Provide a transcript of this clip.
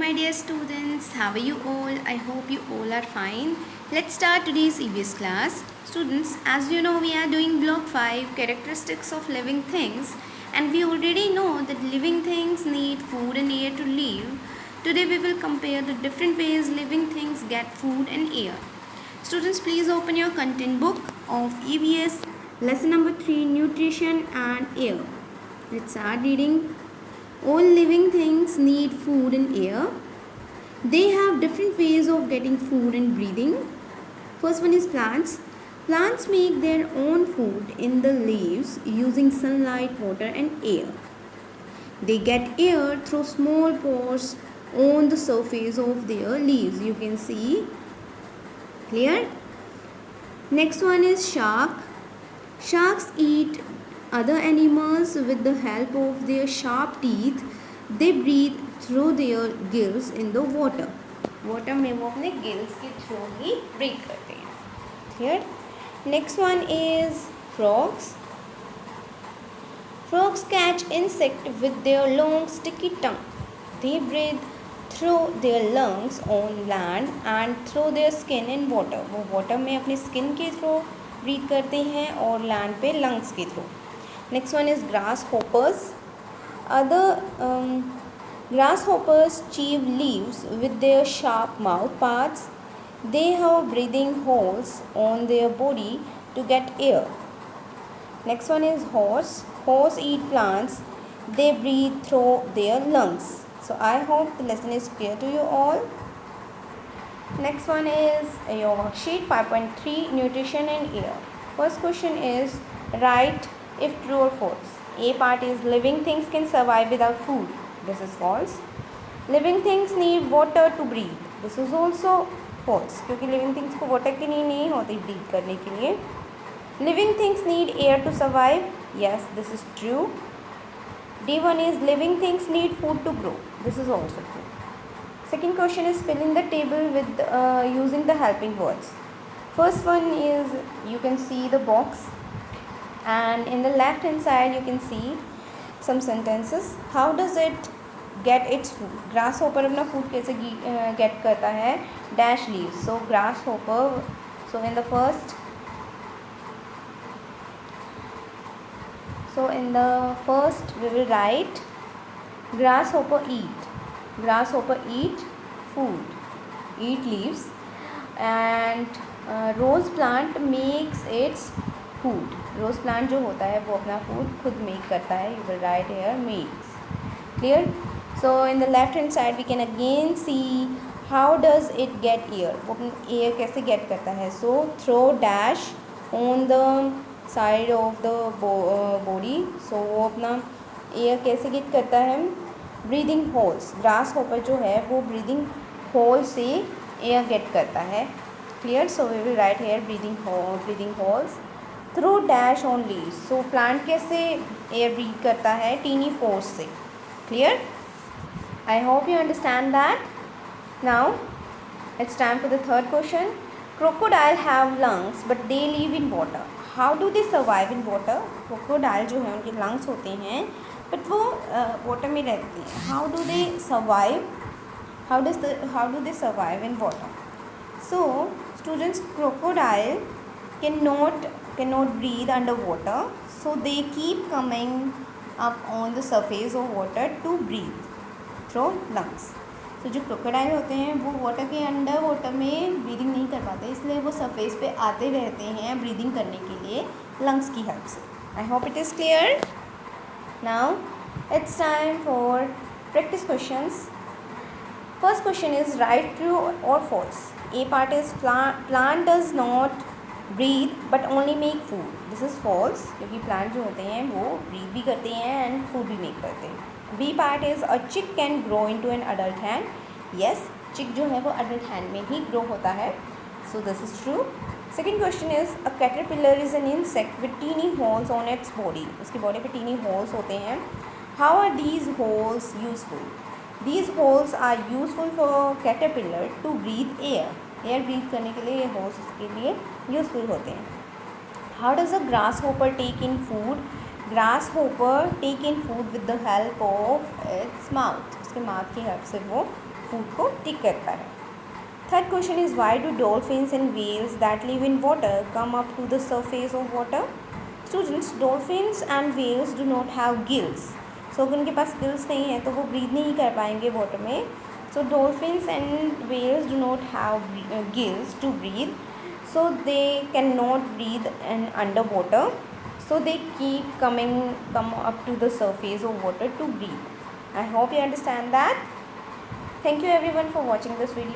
my dear students. How are you all? I hope you all are fine. Let's start today's EVS class. Students, as you know, we are doing block 5 characteristics of living things, and we already know that living things need food and air to live. Today we will compare the different ways living things get food and air. Students, please open your content book of EVS lesson number 3, nutrition and air. Let's start reading. All living things need food and air. They have different ways of getting food and breathing. First one is plants. Plants make their own food in the leaves using sunlight, water and air. They get air through small pores on the surface of their leaves. You can see. Clear? Next one is shark. Sharks eat other animals with the help of their sharp teeth. They breathe through their gills in the water. Water में वो अपने gills के through ही breathe करते हैं. Clear? Next one is frogs. Frogs catch insect with their long sticky tongue. They breathe through their lungs on land and through their skin in water. वो water में अपने skin के through breathe करते हैं और land पे lungs के through. Next one is grasshoppers. Other grasshoppers chew leaves with their sharp mouth parts. They have breathing holes on their body to get air. Next one is horse. Horse eat plants. They breathe through their lungs. So I hope the lesson is clear to you all. Next one is your worksheet 5.3, nutrition and air. First question is write if true or false. A part is living things can survive without food. This is false. Living things need water to breathe. This is also false क्योंकि living things को water की नहीं होती breathe करने के लिए. Living things need air to survive. Yes, this is true. D1 is living things need food to grow. This is also true. Second question is fill in the table with using the helping words. First one is you can see the box. And in the left hand side you can see some sentences. How does it get its food? Grasshopper अपना food कैसे get करता है? Dash leaves. So grasshopper. So in the first we will write grasshopper eat. Grasshopper eat food. Eat leaves. And rose plant makes its food. Rose plant जो होता है वो अपना food खुद मेक करता है. You will write here makes. Clear? So in the left hand side we can again see how does it get air. वो अपनी एयर कैसे गेट करता है. So through dash on the side of the body. So वो अपना air कैसे get करता है. Breathing holes. ग्रास हॉपर जो है वो ब्रीदिंग होल से एयर गेट करता है. Clear? So we will write here breathing holes through dash on leaves. So plant कैसे एयर ब्रीथ करता है. टीनी पोर्स से. Clear? I hope you understand that. Now it's time for the third question. Crocodile have lungs but they live in water. How do they survive in water. Crocodile जो है उनके lungs होते हैं but वो water में रहते हैं. How do they survive. How do they survive in water. So students, crocodile cannot breathe underwater, so they keep coming up on the surface of water to breathe through lungs. So जो crocodile होते हैं वो water के under water में breathing नहीं कर पाते, इसलिए वो सरफेस पे आते रहते हैं ब्रीदिंग करने के लिए लंग्स की हेल्प से. I hope it is clear. Now it's time for practice questions. First question is right true और false. A part is plant does not breathe but only make food. This is false क्योंकि plant जो होते हैं वो breathe भी करते हैं and food भी मेक करते हैं. बी पार्ट इज़ अ चिक can grow into an adult hand. Yes, चिक जो है वो अडल्ट हैंड में ही ग्रो होता है. So this is true. Second question is a caterpillar is an insect with tiny holes on its body. उसकी body पे टीनी होल्स होते हैं. How are these holes useful. These holes are useful for caterpillar to breathe air. Air breathe करने के लिए ये holes उसके लिए यूजफुल होते हैं. How does a grasshopper take in food. Grasshopper take in food with the help of its mouth. उसके mouth की हेल्प से वो फूड को टिक करता है। Third question is why do dolphins and whales that live in water come up to the surface of water. Students, dolphins and whales do not have gills. So अगर उनके पास gills नहीं है तो वो breathe नहीं कर पाएंगे वाटर में। So dolphins and whales do not have gills to breathe, so they cannot breathe and underwater, so they come up to the surface of water to breathe. I hope you understand that. Thank you everyone for watching this video.